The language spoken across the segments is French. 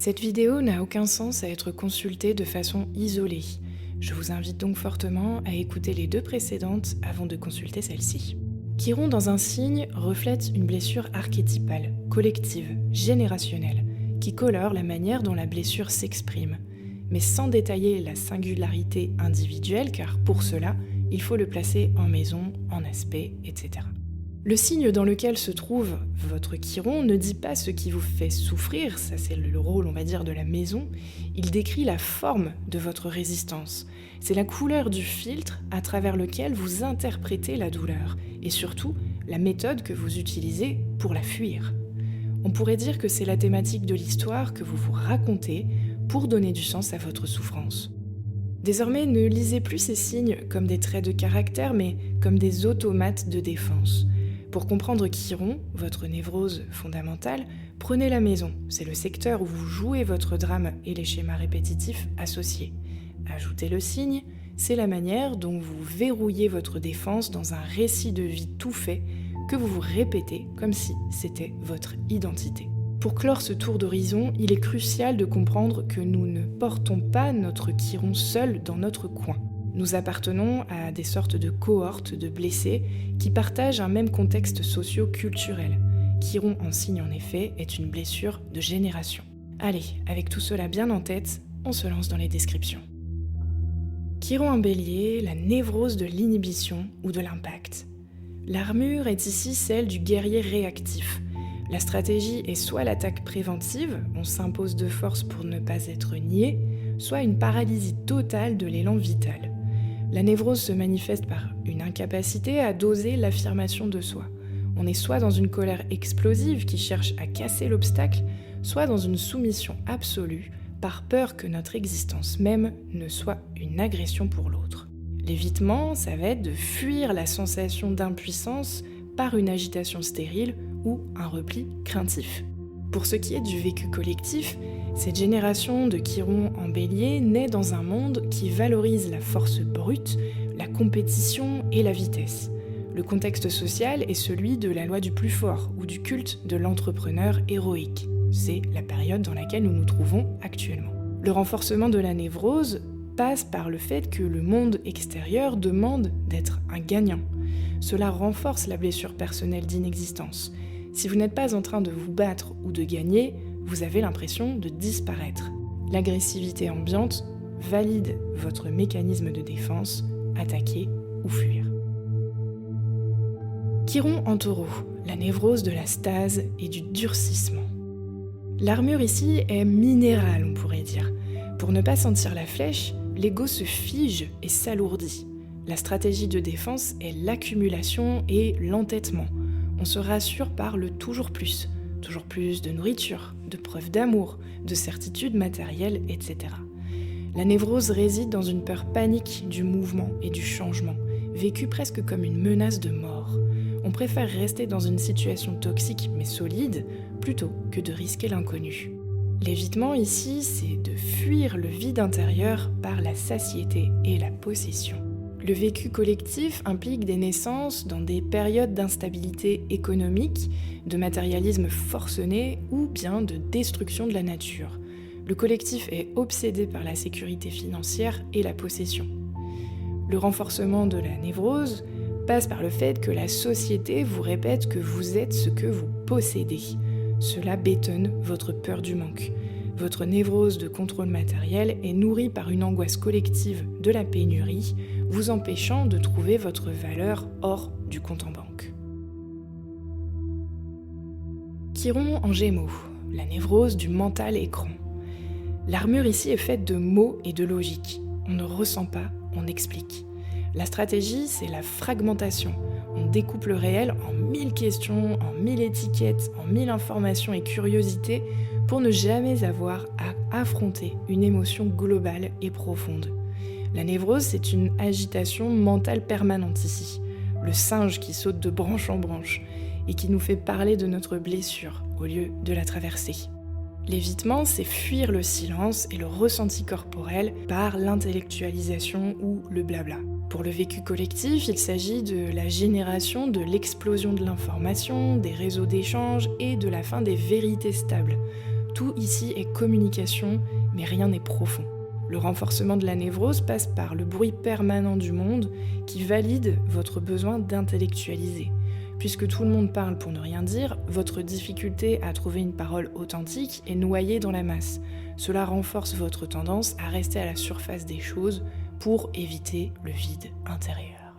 Cette vidéo n'a aucun sens à être consultée de façon isolée. Je vous invite donc fortement à écouter les 2 précédentes avant de consulter celle-ci. Chiron dans un signe reflète une blessure archétypale, collective, générationnelle, qui colore la manière dont la blessure s'exprime, mais sans détailler la singularité individuelle, car pour cela, il faut le placer en maison, en aspect, etc. Le signe dans lequel se trouve votre Chiron ne dit pas ce qui vous fait souffrir, ça c'est le rôle on va dire de la maison, il décrit la forme de votre résistance. C'est la couleur du filtre à travers lequel vous interprétez la douleur et surtout la méthode que vous utilisez pour la fuir. On pourrait dire que c'est la thématique de l'histoire que vous vous racontez pour donner du sens à votre souffrance. Désormais, ne lisez plus ces signes comme des traits de caractère, mais comme des automates de défense. Pour comprendre Chiron, votre névrose fondamentale, prenez la maison. C'est le secteur où vous jouez votre drame et les schémas répétitifs associés. Ajoutez le signe, c'est la manière dont vous verrouillez votre défense dans un récit de vie tout fait que vous vous répétez comme si c'était votre identité. Pour clore ce tour d'horizon, il est crucial de comprendre que nous ne portons pas notre Chiron seul dans notre coin. Nous appartenons à des sortes de cohortes de blessés qui partagent un même contexte socio-culturel. Chiron en signe en effet est une blessure de génération. Allez, avec tout cela bien en tête, on se lance dans les descriptions. Chiron en bélier, la névrose de l'inhibition ou de l'impact. L'armure est ici celle du guerrier réactif. La stratégie est soit l'attaque préventive, on s'impose de force pour ne pas être nié, soit une paralysie totale de l'élan vital. La névrose se manifeste par une incapacité à doser l'affirmation de soi. On est soit dans une colère explosive qui cherche à casser l'obstacle, soit dans une soumission absolue, par peur que notre existence même ne soit une agression pour l'autre. L'évitement, ça va être de fuir la sensation d'impuissance par une agitation stérile ou un repli craintif. Pour ce qui est du vécu collectif, cette génération de Chiron en bélier naît dans un monde qui valorise la force brute, la compétition et la vitesse. Le contexte social est celui de la loi du plus fort ou du culte de l'entrepreneur héroïque. C'est la période dans laquelle nous nous trouvons actuellement. Le renforcement de la névrose passe par le fait que le monde extérieur demande d'être un gagnant. Cela renforce la blessure personnelle d'inexistence. Si vous n'êtes pas en train de vous battre ou de gagner, vous avez l'impression de disparaître. L'agressivité ambiante valide votre mécanisme de défense, attaquer ou fuir. Chiron en taureau, la névrose de la stase et du durcissement. L'armure ici est minérale, on pourrait dire. Pour ne pas sentir la flèche, l'ego se fige et s'alourdit. La stratégie de défense est l'accumulation et l'entêtement. On se rassure par le toujours plus de nourriture, de preuves d'amour, de certitudes matérielles, etc. La névrose réside dans une peur panique du mouvement et du changement, vécue presque comme une menace de mort. On préfère rester dans une situation toxique mais solide, plutôt que de risquer l'inconnu. L'évitement ici, c'est de fuir le vide intérieur par la satiété et la possession. Le vécu collectif implique des naissances dans des périodes d'instabilité économique, de matérialisme forcené ou bien de destruction de la nature. Le collectif est obsédé par la sécurité financière et la possession. Le renforcement de la névrose passe par le fait que la société vous répète que vous êtes ce que vous possédez. Cela bétonne votre peur du manque. Votre névrose de contrôle matériel est nourrie par une angoisse collective de la pénurie, vous empêchant de trouver votre valeur hors du compte en banque. Chiron en Gémeaux, la névrose du mental écran. L'armure ici est faite de mots et de logique. On ne ressent pas, on explique. La stratégie, c'est la fragmentation. On découpe le réel en 1000 questions, en 1000 étiquettes, en 1000 informations et curiosités pour ne jamais avoir à affronter une émotion globale et profonde. La névrose, c'est une agitation mentale permanente ici, le singe qui saute de branche en branche et qui nous fait parler de notre blessure au lieu de la traverser. L'évitement, c'est fuir le silence et le ressenti corporel par l'intellectualisation ou le blabla. Pour le vécu collectif, il s'agit de la génération de l'explosion de l'information, des réseaux d'échange et de la fin des vérités stables. Tout ici est communication, mais rien n'est profond. Le renforcement de la névrose passe par le bruit permanent du monde qui valide votre besoin d'intellectualiser. Puisque tout le monde parle pour ne rien dire, votre difficulté à trouver une parole authentique est noyée dans la masse. Cela renforce votre tendance à rester à la surface des choses pour éviter le vide intérieur.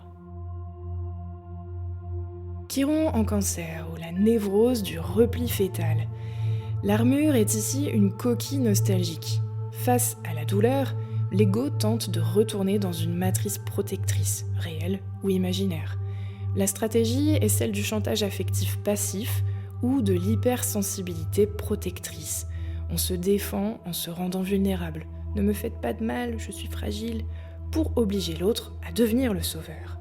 Chiron en Cancer, ou la névrose du repli fœtal. L'armure est ici une coquille nostalgique. Face à la douleur, l'ego tente de retourner dans une matrice protectrice, réelle ou imaginaire. La stratégie est celle du chantage affectif passif ou de l'hypersensibilité protectrice. On se défend en se rendant vulnérable. Ne me faites pas de mal, je suis fragile, pour obliger l'autre à devenir le sauveur.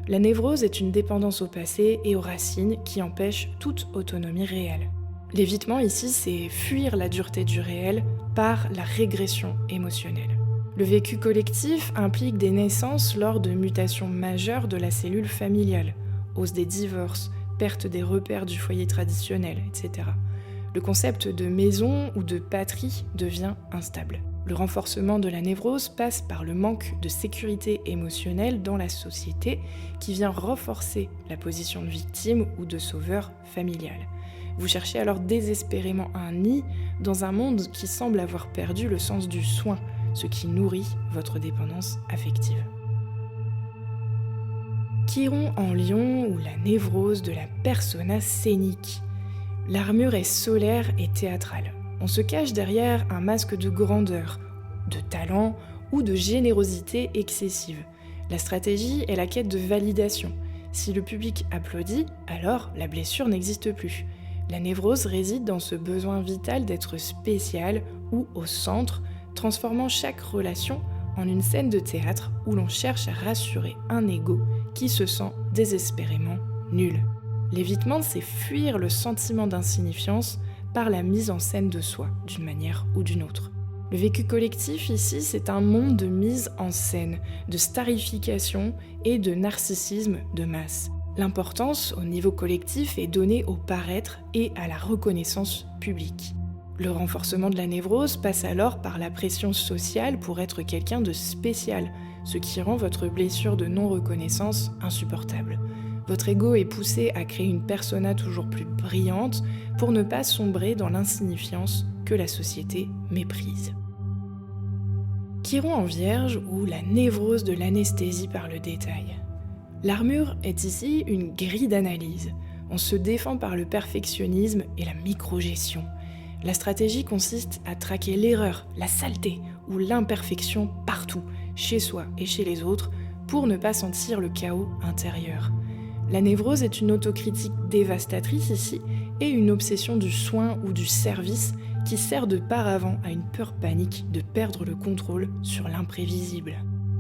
La névrose est une dépendance au passé et aux racines qui empêche toute autonomie réelle. L'évitement ici, c'est fuir la dureté du réel par la régression émotionnelle. Le vécu collectif implique des naissances lors de mutations majeures de la cellule familiale, hausse des divorces, perte des repères du foyer traditionnel, etc. Le concept de maison ou de patrie devient instable. Le renforcement de la névrose passe par le manque de sécurité émotionnelle dans la société qui vient renforcer la position de victime ou de sauveur familial. Vous cherchez alors désespérément un nid dans un monde qui semble avoir perdu le sens du soin, ce qui nourrit votre dépendance affective. Chiron en Lion, ou la névrose de la persona scénique. L'armure est solaire et théâtrale. On se cache derrière un masque de grandeur, de talent ou de générosité excessive. La stratégie est la quête de validation. Si le public applaudit, alors la blessure n'existe plus. La névrose réside dans ce besoin vital d'être spécial ou au centre, transformant chaque relation en une scène de théâtre où l'on cherche à rassurer un ego qui se sent désespérément nul. L'évitement, c'est fuir le sentiment d'insignifiance par la mise en scène de soi, d'une manière ou d'une autre. Le vécu collectif ici, c'est un monde de mise en scène, de starification et de narcissisme de masse. L'importance au niveau collectif est donnée au paraître et à la reconnaissance publique. Le renforcement de la névrose passe alors par la pression sociale pour être quelqu'un de spécial, ce qui rend votre blessure de non-reconnaissance insupportable. Votre ego est poussé à créer une persona toujours plus brillante pour ne pas sombrer dans l'insignifiance que la société méprise. Chiron en Vierge, ou la névrose de l'anesthésie par le détail. L'armure est ici une grille d'analyse. On se défend par le perfectionnisme et la microgestion. La stratégie consiste à traquer l'erreur, la saleté ou l'imperfection partout, chez soi et chez les autres, pour ne pas sentir le chaos intérieur. La névrose est une autocritique dévastatrice ici et une obsession du soin ou du service qui sert de paravent à une peur panique de perdre le contrôle sur l'imprévisible.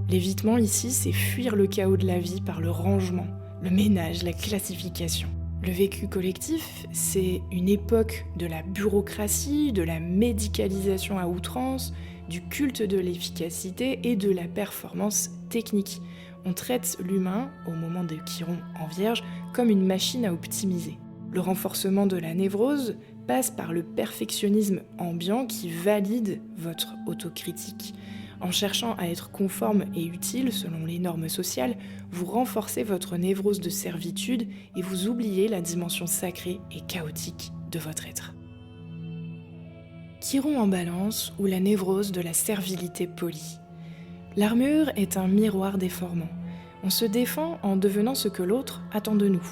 L'évitement ici, c'est fuir le chaos de la vie par le rangement, le ménage, la classification. Le vécu collectif, c'est une époque de la bureaucratie, de la médicalisation à outrance, du culte de l'efficacité et de la performance technique. On traite l'humain, au moment de Chiron en Vierge, comme une machine à optimiser. Le renforcement de la névrose passe par le perfectionnisme ambiant qui valide votre autocritique. En cherchant à être conforme et utile selon les normes sociales, vous renforcez votre névrose de servitude et vous oubliez la dimension sacrée et chaotique de votre être. Chiron en Balance, ou la névrose de la servilité polie. L'armure est un miroir déformant. On se défend en devenant ce que l'autre attend de nous.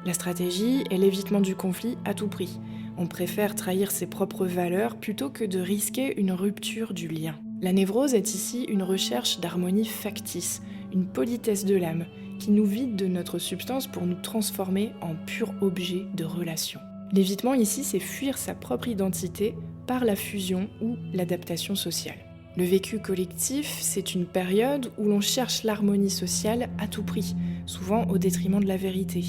La stratégie est l'évitement du conflit à tout prix. On préfère trahir ses propres valeurs plutôt que de risquer une rupture du lien. La névrose est ici une recherche d'harmonie factice, une politesse de l'âme, qui nous vide de notre substance pour nous transformer en pur objet de relation. L'évitement ici, c'est fuir sa propre identité par la fusion ou l'adaptation sociale. Le vécu collectif, c'est une période où l'on cherche l'harmonie sociale à tout prix, souvent au détriment de la vérité.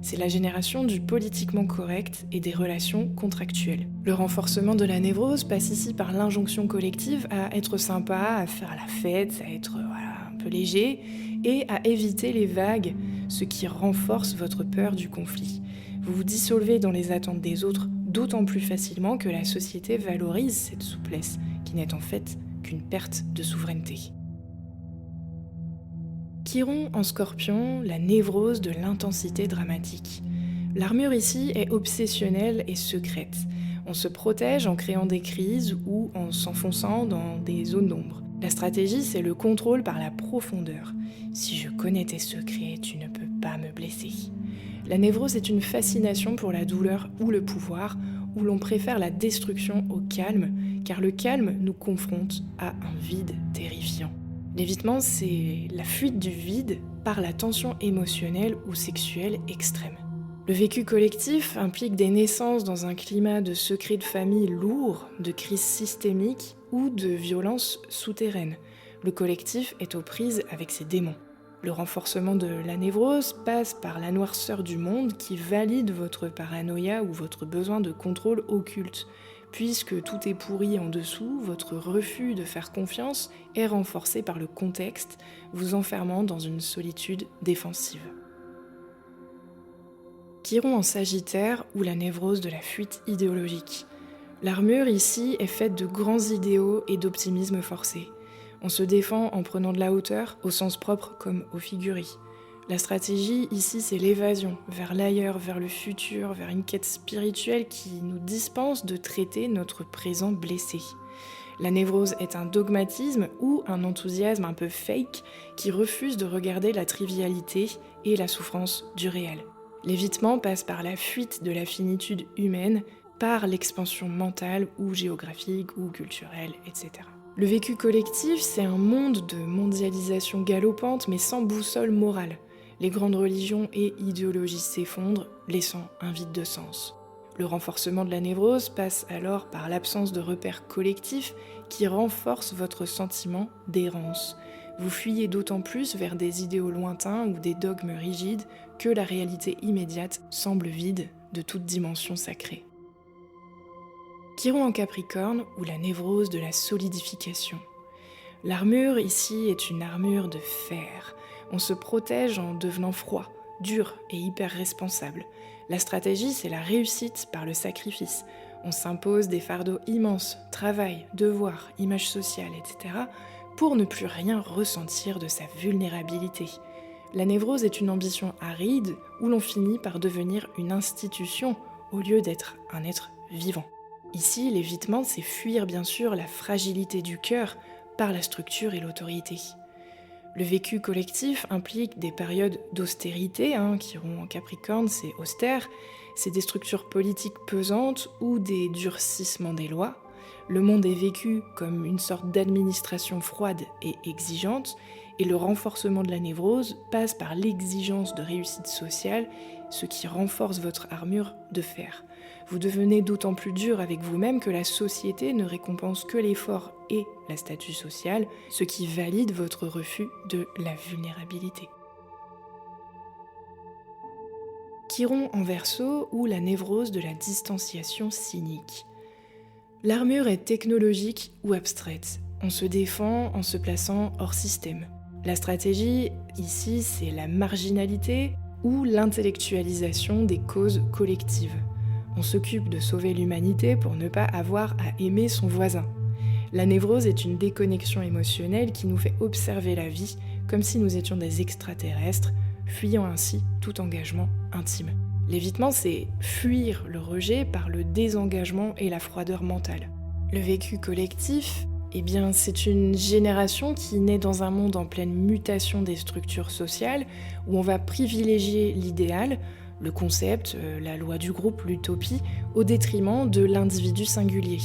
C'est la génération du politiquement correct et des relations contractuelles. Le renforcement de la névrose passe ici par l'injonction collective à être sympa, à faire la fête, à être un peu léger, et à éviter les vagues, ce qui renforce votre peur du conflit. Vous vous dissolvez dans les attentes des autres d'autant plus facilement que la société valorise cette souplesse, qui n'est en fait qu'une perte de souveraineté. Chiron en Scorpion, la névrose de l'intensité dramatique. L'armure ici est obsessionnelle et secrète. On se protège en créant des crises ou en s'enfonçant dans des zones d'ombre. La stratégie, c'est le contrôle par la profondeur. Si je connais tes secrets, tu ne peux pas me blesser. La névrose est une fascination pour la douleur ou le pouvoir, où l'on préfère la destruction au calme, car le calme nous confronte à un vide terrifiant. L'évitement, c'est la fuite du vide par la tension émotionnelle ou sexuelle extrême. Le vécu collectif implique des naissances dans un climat de secrets de famille lourd, de crises systémiques ou de violences souterraines. Le collectif est aux prises avec ses démons. Le renforcement de la névrose passe par la noirceur du monde qui valide votre paranoïa ou votre besoin de contrôle occulte. Puisque tout est pourri en dessous, votre refus de faire confiance est renforcé par le contexte, vous enfermant dans une solitude défensive. Chiron en Sagittaire ou la névrose de la fuite idéologique. L'armure ici est faite de grands idéaux et d'optimisme forcé. On se défend en prenant de la hauteur, au sens propre comme au figuré. La stratégie ici, c'est l'évasion, vers l'ailleurs, vers le futur, vers une quête spirituelle qui nous dispense de traiter notre présent blessé. La névrose est un dogmatisme ou un enthousiasme un peu fake qui refuse de regarder la trivialité et la souffrance du réel. L'évitement passe par la fuite de la finitude humaine, par l'expansion mentale ou géographique ou culturelle, etc. Le vécu collectif, c'est un monde de mondialisation galopante mais sans boussole morale. Les grandes religions et idéologies s'effondrent, laissant un vide de sens. Le renforcement de la névrose passe alors par l'absence de repères collectifs qui renforcent votre sentiment d'errance. Vous fuyez d'autant plus vers des idéaux lointains ou des dogmes rigides que la réalité immédiate semble vide de toute dimension sacrée. Chiron en Capricorne ou la névrose de la solidification. L'armure ici est une armure de fer. On se protège en devenant froid, dur et hyper responsable. La stratégie, c'est la réussite par le sacrifice. On s'impose des fardeaux immenses, travail, devoirs, image sociale, etc., pour ne plus rien ressentir de sa vulnérabilité. La névrose est une ambition aride où l'on finit par devenir une institution au lieu d'être un être vivant. Ici, l'évitement, c'est fuir bien sûr la fragilité du cœur par la structure et l'autorité. Le vécu collectif implique des périodes d'austérité, Chiron en Capricorne, c'est austère, c'est des structures politiques pesantes ou des durcissements des lois. Le monde est vécu comme une sorte d'administration froide et exigeante, et le renforcement de la névrose passe par l'exigence de réussite sociale, ce qui renforce votre armure de fer. Vous devenez d'autant plus dur avec vous-même que la société ne récompense que l'effort et la statut social, ce qui valide votre refus de la vulnérabilité. Chiron en Verseau ou la névrose de la distanciation cynique. L'armure est technologique ou abstraite. On se défend en se plaçant hors système. La stratégie, ici, c'est la marginalité ou l'intellectualisation des causes collectives. On s'occupe de sauver l'humanité pour ne pas avoir à aimer son voisin. La névrose est une déconnexion émotionnelle qui nous fait observer la vie comme si nous étions des extraterrestres, fuyant ainsi tout engagement intime. L'évitement, c'est fuir le rejet par le désengagement et la froideur mentale. Le vécu collectif, c'est une génération qui naît dans un monde en pleine mutation des structures sociales, où on va privilégier l'idéal, le concept, la loi du groupe, l'utopie, au détriment de l'individu singulier.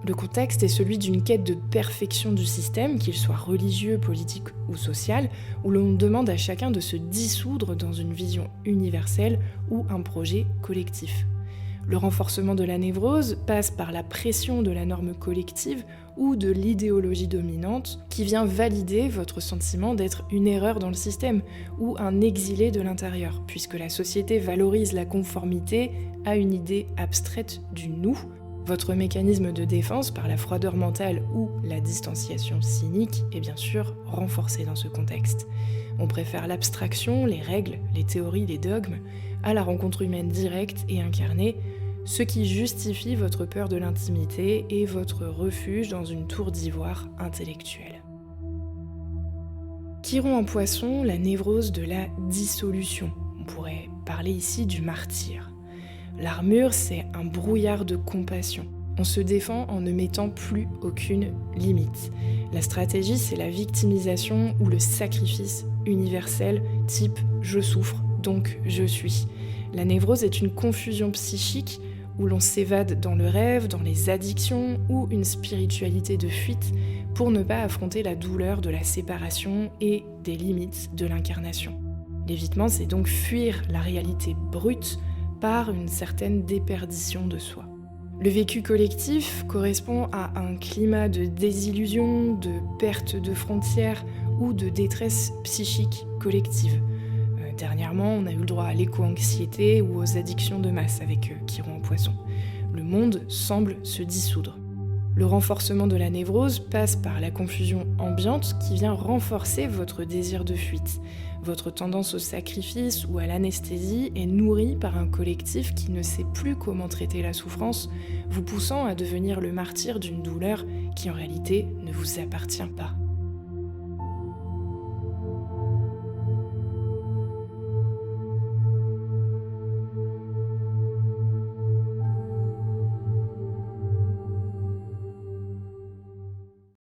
Le contexte est celui d'une quête de perfection du système, qu'il soit religieux, politique ou social, où l'on demande à chacun de se dissoudre dans une vision universelle ou un projet collectif. Le renforcement de la névrose passe par la pression de la norme collective ou de l'idéologie dominante qui vient valider votre sentiment d'être une erreur dans le système ou un exilé de l'intérieur, puisque la société valorise la conformité à une idée abstraite du nous. Votre mécanisme de défense par la froideur mentale ou la distanciation cynique est bien sûr renforcé dans ce contexte. On préfère l'abstraction, les règles, les théories, les dogmes, à la rencontre humaine directe et incarnée, ce qui justifie votre peur de l'intimité et votre refuge dans une tour d'ivoire intellectuelle. Chiron en Poisson, la névrose de la dissolution. On pourrait parler ici du martyr. L'armure, c'est un brouillard de compassion. On se défend en ne mettant plus aucune limite. La stratégie, c'est la victimisation ou le sacrifice universel, type « je souffre, donc je suis ». La névrose est une confusion psychique où l'on s'évade dans le rêve, dans les addictions ou une spiritualité de fuite pour ne pas affronter la douleur de la séparation et des limites de l'incarnation. L'évitement, c'est donc fuir la réalité brute par une certaine déperdition de soi. Le vécu collectif correspond à un climat de désillusion, de perte de frontières ou de détresse psychique collective. Dernièrement, on a eu le droit à l'éco-anxiété ou aux addictions de masse avec Chiron en Poisson. Le monde semble se dissoudre. Le renforcement de la névrose passe par la confusion ambiante qui vient renforcer votre désir de fuite. Votre tendance au sacrifice ou à l'anesthésie est nourrie par un collectif qui ne sait plus comment traiter la souffrance, vous poussant à devenir le martyr d'une douleur qui en réalité ne vous appartient pas.